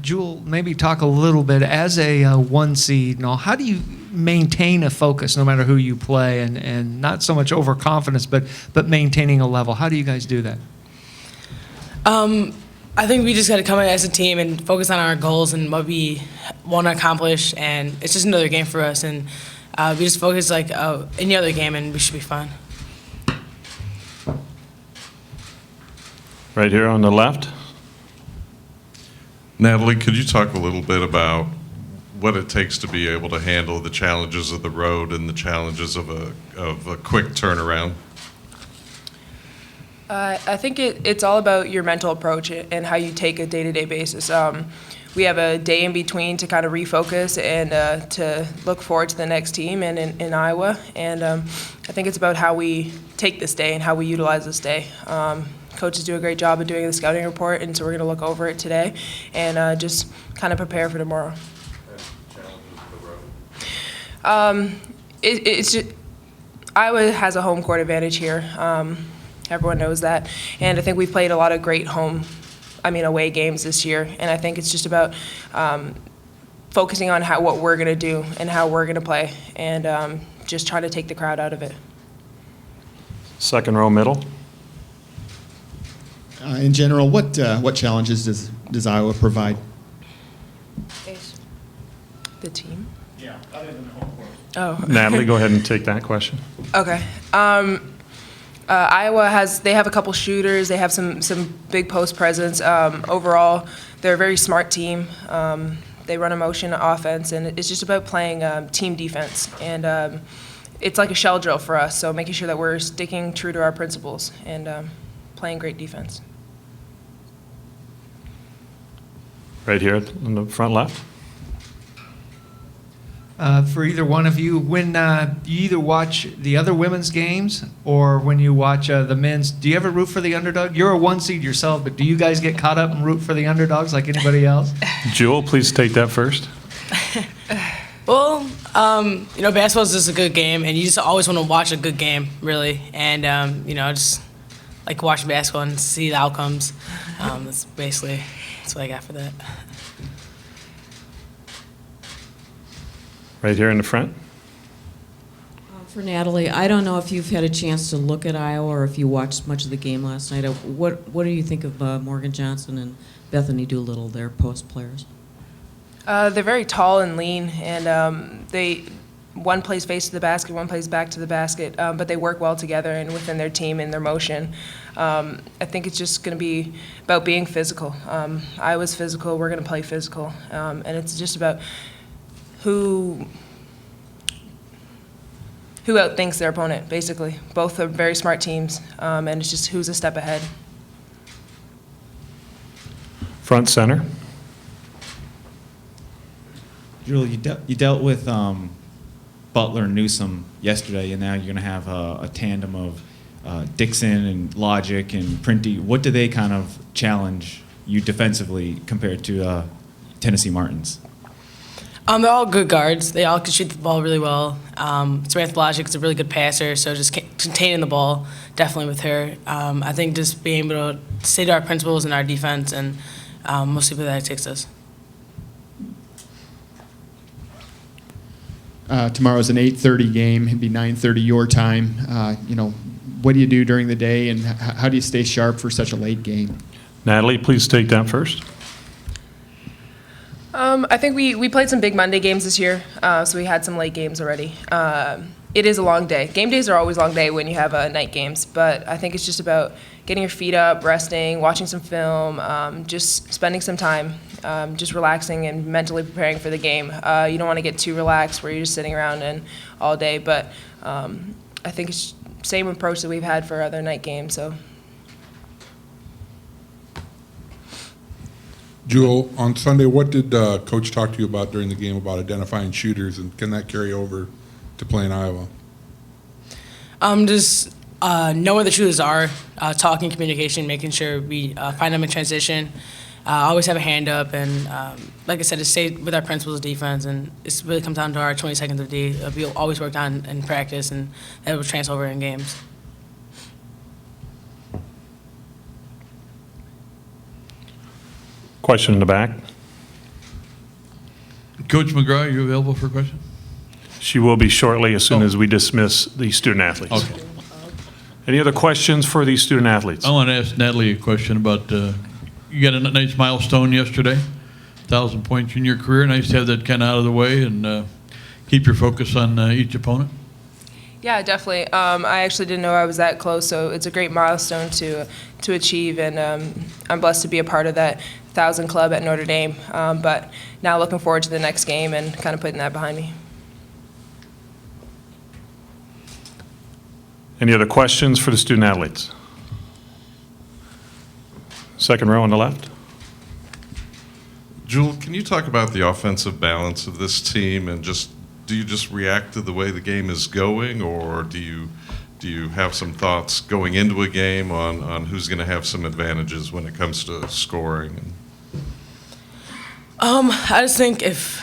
Jewell, maybe talk a little bit as a 1 seed. How do you maintain a focus no matter who you play, and not so much overconfidence, but maintaining a level? How do you guys do that? I think we just got to come in as a team and focus on our goals and what we want to accomplish, and it's just another game for us, and we just focus like any other game, and we should be fine. Right here on the left. Natalie, could you talk a little bit about what it takes to be able to handle the challenges of the road and the challenges of a quick turnaround? I think it's all about your mental approach and how you take a day-to-day basis. We have a day in between to kind of refocus and to look forward to the next team in Iowa. And I think it's about how we take this day and how we utilize this day. Coaches do a great job of doing the scouting report, and so we're going to look over it today and just kind of prepare for tomorrow. It's just, Iowa has a home court advantage here. Everyone knows that, and I think we've played a lot of great away games this year, and I think it's just about focusing on what we're going to do and how we're going to play, and just trying to take the crowd out of it. Second row middle. In general, what challenges does Iowa provide? The team? Yeah, other than the home court. Oh. Natalie, go ahead and take that question. Okay. Iowa have a couple shooters. They have some big post presence. Overall, they're a very smart team. They run a motion offense, and it's just about playing team defense. And it's like a shell drill for us, so making sure that we're sticking true to our principles and playing great defense. Right here on the front left. For either one of you, when you either watch the other women's games or when you watch the men's, do you ever root for the underdog? You're a 1 seed yourself, but do you guys get caught up and root for the underdogs like anybody else? Jewell, please take that first. Well, basketball is just a good game, and you just always want to watch a good game, really. And, just like watching basketball and see the outcomes. That's what I got for that. Right here in the front. For Natalie, I don't know if you've had a chance to look at Iowa or if you watched much of the game last night. What do you think of Morgan Johnson and Bethany Doolittle, their post players? They're very tall and lean, and one plays face to the basket, one plays back to the basket, but they work well together and within their team and their motion. I think it's just going to be about being physical. Iowa's physical, we're going to play physical, and it's just about who outthinks their opponent, basically. Both are very smart teams, and it's just who's a step ahead. Front center. Jewell, you dealt with Butler and Newsom yesterday, and now you're going to have a tandem of Dixon and Logic and Printy. What do they kind of challenge you defensively compared to Tennessee Martins? They're all good guards. They all can shoot the ball really well. Samantha Logic is a really good passer, so just containing the ball, definitely with her. I think just being able to stay to our principles and our defense, and we'll see where that takes us. Tomorrow's an 8:30 game. It'd be 9:30 your time. What do you do during the day, and how do you stay sharp for such a late game? Natalie, please take that first. I think we played some big Monday games this year, so we had some late games already. It is a long day. Game days are always long day when you have night games, but I think it's just about getting your feet up, resting, watching some film, just spending some time, just relaxing and mentally preparing for the game. You don't want to get too relaxed where you're just sitting around and all day, but I think it's the same approach that we've had for other night games. So. Jewell, on Sunday, what did Coach talk to you about during the game about identifying shooters, and can that carry over to playing Iowa? Just know where the shooters are, talking, communication, making sure we find them in transition. Always have a hand up, and like I said, to stay with our principles of defense, and it really comes down to our 20 seconds of D. We always worked on in practice, and that will transfer over in games. Question in the back. Coach McGraw, are you available for a question? She will be shortly as soon as we dismiss the student athletes. Okay. Any other questions for these student athletes? I want to ask Natalie a question about, you got a nice milestone yesterday, 1,000 points in your career. Nice to have that kind of out of the way and keep your focus on each opponent. Yeah, definitely. I actually didn't know I was that close, so it's a great milestone to achieve, and I'm blessed to be a part of that 1,000 club at Notre Dame. But now looking forward to the next game and kind of putting that behind me. Any other questions for the student athletes? Second row on the left. Jewell, can you talk about the offensive balance of this team and do you just react to the way the game is going, or do you have some thoughts going into a game on who's going to have some advantages when it comes to scoring? I just think if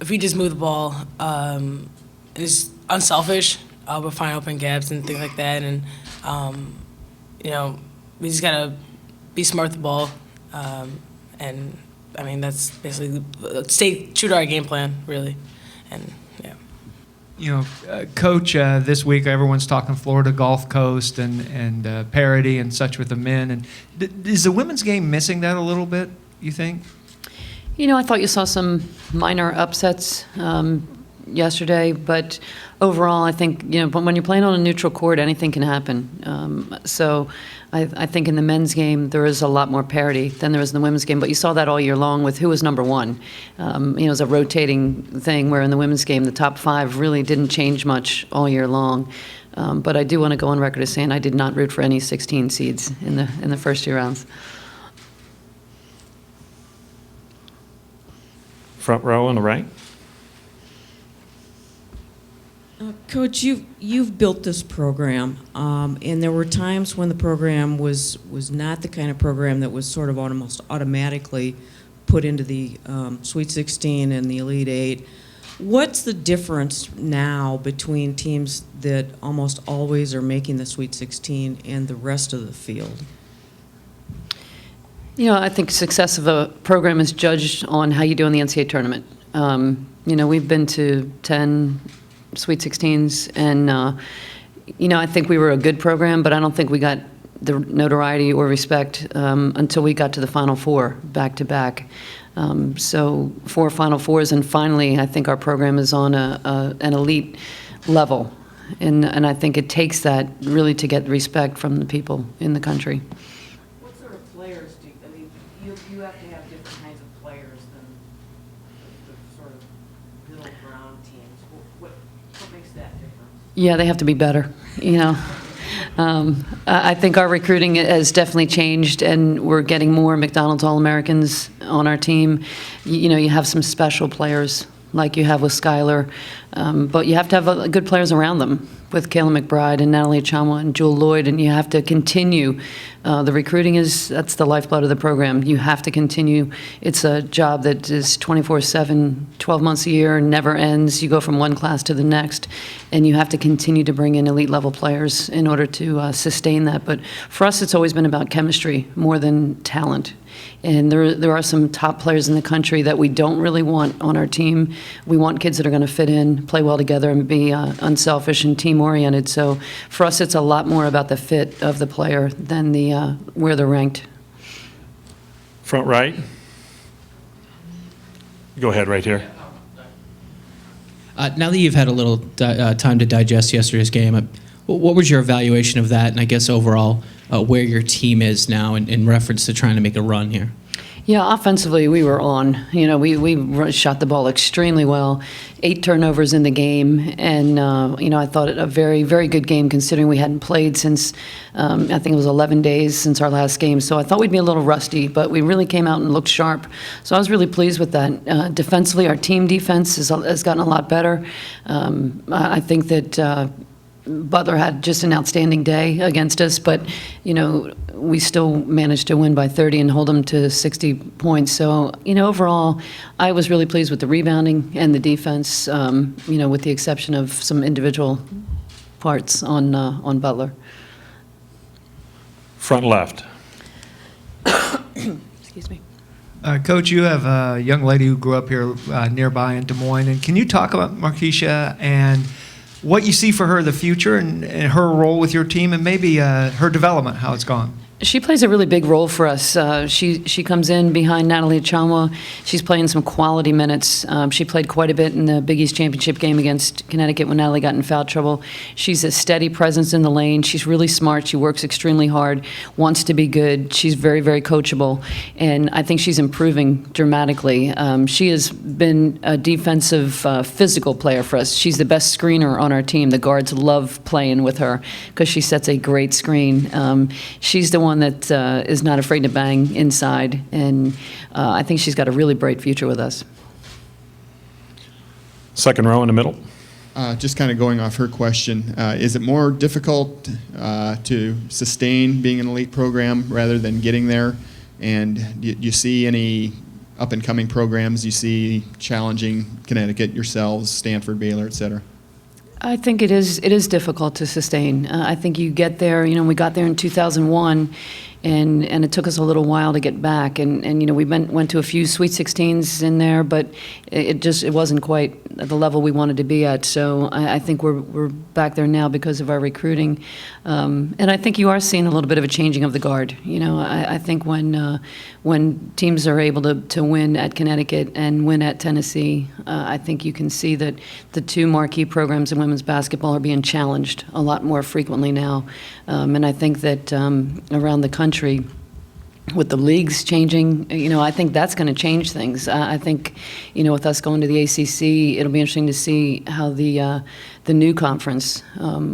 we just move the ball and it's unselfish, we'll find open gaps and things like that. And, we just got to be smart with the ball. And, I mean, that's basically stay true to our game plan, really. And, yeah. Coach, this week everyone's talking Florida Gulf Coast and parity and such with the men. And is the women's game missing that a little bit, you think? I thought you saw some minor upsets yesterday, but overall, I think, when you're playing on a neutral court, anything can happen. So I think in the men's game, there is a lot more parity than there is in the women's game, but you saw that all year long with who was number one. It was a rotating thing where in the women's game, the top five really didn't change much all year long. But I do want to go on record as saying I did not root for any 16 seeds in the first two rounds. Front row on the right. Coach, you've built this program, and there were times when the program was not the kind of program that was sort of almost automatically put into the Sweet 16 and the Elite Eight. What's the difference now between teams that almost always are making the Sweet 16 and the rest of the field? I think success of a program is judged on how you do in the NCAA tournament. We've been to 10 Sweet 16s, and, I think we were a good program, but I don't think we got the notoriety or respect until we got to the Final Four back-to-back. So 4 Final Fours, and finally, I think our program is on an elite level, and I think it takes that really to get respect from the people in the country. What sort of players do you have to have different kinds of players than the sort of middle ground teams? What makes that difference? Yeah, they have to be better, I think our recruiting has definitely changed, and we're getting more McDonald's All-Americans on our team. You have some special players like you have with Skylar, but you have to have good players around them with Kayla McBride and Natalie Achonwa and Jewell Loyd, and you have to continue. The recruiting that's the lifeblood of the program. You have to continue. It's a job that is 24/7, 12 months a year, never ends. You go from one class to the next, and you have to continue to bring in elite level players in order to sustain that. But for us, it's always been about chemistry more than talent. And there are some top players in the country that we don't really want on our team. We want kids that are going to fit in, play well together, and be unselfish and team-oriented. So for us, it's a lot more about the fit of the player than where they're ranked. Front right. Go ahead, right here. Now that you've had a little time to digest yesterday's game, what was your evaluation of that, and I guess overall where your team is now in reference to trying to make a run here? Yeah, offensively, we were on. We shot the ball extremely well. 8 turnovers in the game, and I thought it a very, very good game considering we hadn't played since I think it was 11 days since our last game. So I thought we'd be a little rusty, but we really came out and looked sharp. So I was really pleased with that. Defensively, our team defense has gotten a lot better. I think that Butler had just an outstanding day against us, but we still managed to win by 30 and hold them to 60 points. So overall, I was really pleased with the rebounding and the defense. With the exception of some individual parts on Butler. Front left. Excuse me. Coach, you have a young lady who grew up here nearby in Des Moines, and can you talk about Markeisha and what you see for her in the future and her role with your team and maybe her development, how it's gone? She plays a really big role for us. She comes in behind Natalie Achonwa. She's playing some quality minutes. She played quite a bit in the Big East Championship game against Connecticut when Natalie got in foul trouble. She's a steady presence in the lane. She's really smart. She works extremely hard, wants to be good. She's very, very coachable, and I think she's improving dramatically. She has been a defensive, physical player for us. She's the best screener on our team. The guards love playing with her because she sets a great screen. She's the one that is not afraid to bang inside, and I think she's got a really bright future with us. Second row in the middle. Just kind of going off her question, is it more difficult to sustain being an elite program rather than getting there? And do you see any up-and-coming programs you see challenging Connecticut, yourselves, Stanford, Baylor, et cetera? I think it is difficult to sustain. I think you get there, we got there in 2001, and it took us a little while to get back. And we went to a few Sweet 16s in there, but it wasn't quite at the level we wanted to be at. So I think we're back there now because of our recruiting. And I think you are seeing a little bit of a changing of the guard. I think when teams are able to win at Connecticut and win at Tennessee, I think you can see that the two marquee programs in women's basketball are being challenged a lot more frequently now. And I think that around the country, with the leagues changing, I think that's going to change things. I think, with us going to the ACC, it'll be interesting to see how the new conference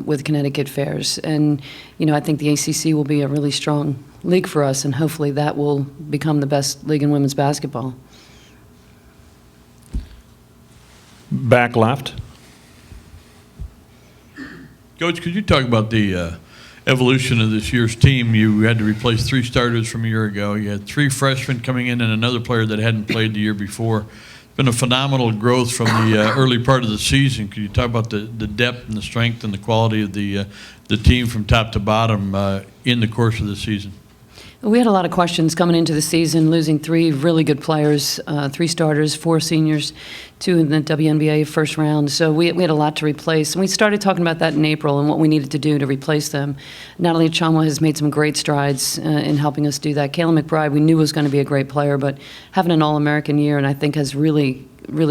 with Connecticut fares. And, I think the ACC will be a really strong league for us, and hopefully that will become the best league in women's basketball. Back left. Coach, could you talk about the evolution of this year's team? You had to replace 3 starters from a year ago. You had 3 freshmen coming in and another player that hadn't played the year before. It's been a phenomenal growth from the early part of the season. Could you talk about the depth and the strength and the quality of the team from top to bottom in the course of the season? We had a lot of questions coming into the season, losing 3 really good players, 3 starters, 4 seniors, 2 in the WNBA first round. So we had a lot to replace. And we started talking about that in April and what we needed to do to replace them. Natalie Achonwa has made some great strides in helping us do that. Kayla McBride, we knew was going to be a great player, but having an All-American year, and I think has really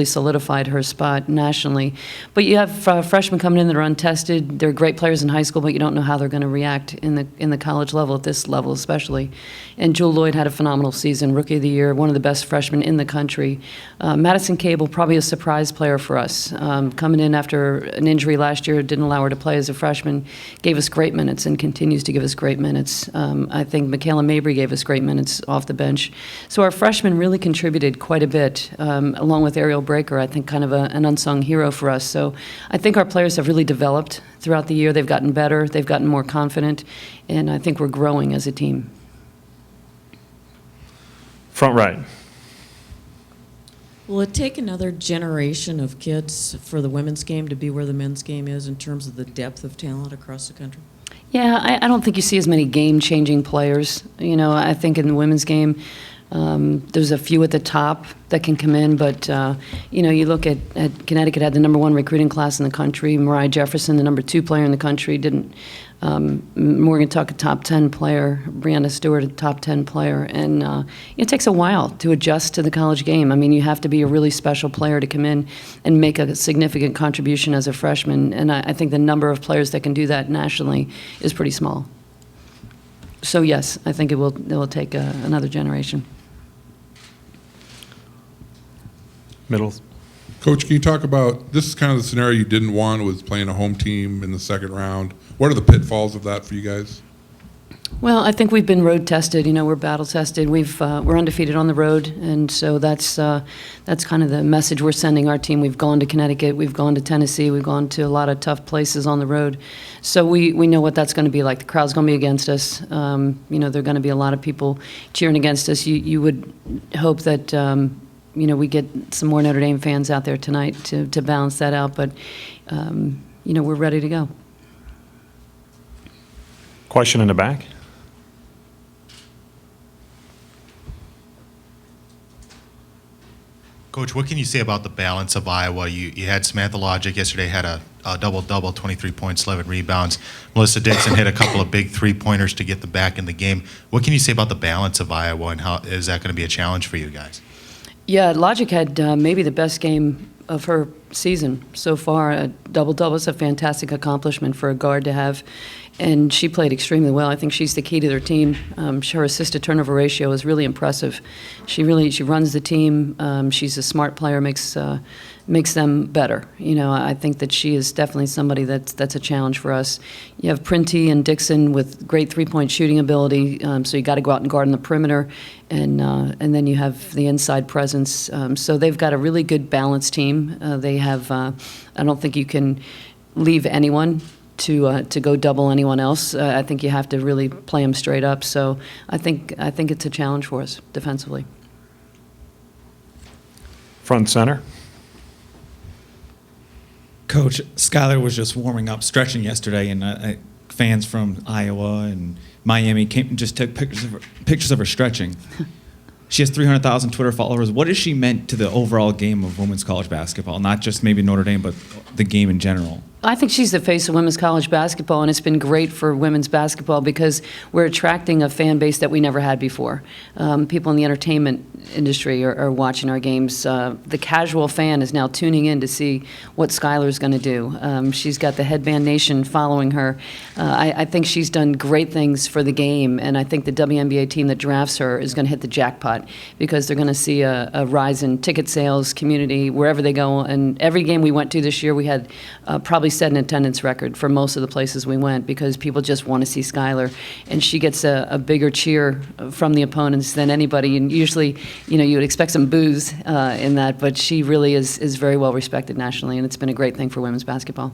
solidified her spot nationally. But you have freshmen coming in that are untested. They're great players in high school, but you don't know how they're going to react in the college level, at this level especially. And Jewell Loyd had a phenomenal season, Rookie of the Year, one of the best freshmen in the country. Madison Cable, probably a surprise player for us. Coming in after an injury last year, didn't allow her to play as a freshman, gave us great minutes and continues to give us great minutes. I think Michaela Mabry gave us great minutes off the bench. So our freshmen really contributed quite a bit, along with Ariel Breaker, I think kind of an unsung hero for us. So I think our players have really developed throughout the year. They've gotten better, they've gotten more confident, and I think we're growing as a team. Front right. Will it take another generation of kids for the women's game to be where the men's game is in terms of the depth of talent across the country? Yeah, I don't think you see as many game-changing players. I think in the women's game, there's a few at the top that can come in, but you look at Connecticut had the #1 recruiting class in the country. Mariah Jefferson, the #2 player in the country, didn't. Morgan Tuck, a top 10 player. Brianna Stewart, a top 10 player, and it takes a while to adjust to the college game. I mean, you have to be a really special player to come in and make a significant contribution as a freshman, and I think the number of players that can do that nationally is pretty small. So yes, I think it will take another generation. Middle. Coach, can you talk about, this is kind of the scenario you didn't want, was playing a home team in the second round. What are the pitfalls of that for you guys? Well, I think we've been road tested. We're battle tested. We're undefeated on the road, and so that's kind of the message we're sending our team. We've gone to Connecticut, we've gone to Tennessee, we've gone to a lot of tough places on the road. So we know what that's going to be like. The crowd's going to be against us. There are going to be a lot of people cheering against us. You would hope that we get some more Notre Dame fans out there tonight to balance that out. But we're ready to go. Question in the back. Coach, what can you say about the balance of Iowa? You had Samantha Logic yesterday, had a double-double, 23 points, 11 rebounds. Melissa Dixon hit a couple of big three-pointers to get them back in the game. What can you say about the balance of Iowa, and how is that going to be a challenge for you guys? Yeah, Logic had maybe the best game of her season so far. A double-double is a fantastic accomplishment for a guard to have, and she played extremely well. I think she's the key to their team. Her assist-to-turnover ratio is really impressive. She runs the team. She's a smart player, makes them better. You know, I think that she is definitely somebody that's a challenge for us. You have Printy and Dixon with great three-point shooting ability, so you got to go out and guard on the perimeter, and then you have the inside presence. So they've got a really good balanced team. They have. I don't think you can leave anyone to go double anyone else. I think you have to really play them straight up. So I think it's a challenge for us defensively. Front center. Coach, Skylar was just warming up, stretching yesterday, and fans from Iowa and Miami came and just took pictures of her stretching. She has 300,000 Twitter followers. What has she meant to the overall game of women's college basketball? Not just maybe Notre Dame, but the game in general. I think she's the face of women's college basketball, and it's been great for women's basketball because we're attracting a fan base that we never had before. People in the entertainment industry are watching our games. The casual fan is now tuning in to see what Skylar's going to do. She's got the Headband Nation following her. I think she's done great things for the game, and I think the WNBA team that drafts her is going to hit the jackpot because they're going to see a rise in ticket sales, community, wherever they go. And every game we went to this year, we had probably set an attendance record for most of the places we went because people just want to see Skylar, and she gets a bigger cheer from the opponents than anybody. And usually, you know, you would expect some boos in that, but she really is very well respected nationally, and it's been a great thing for women's basketball.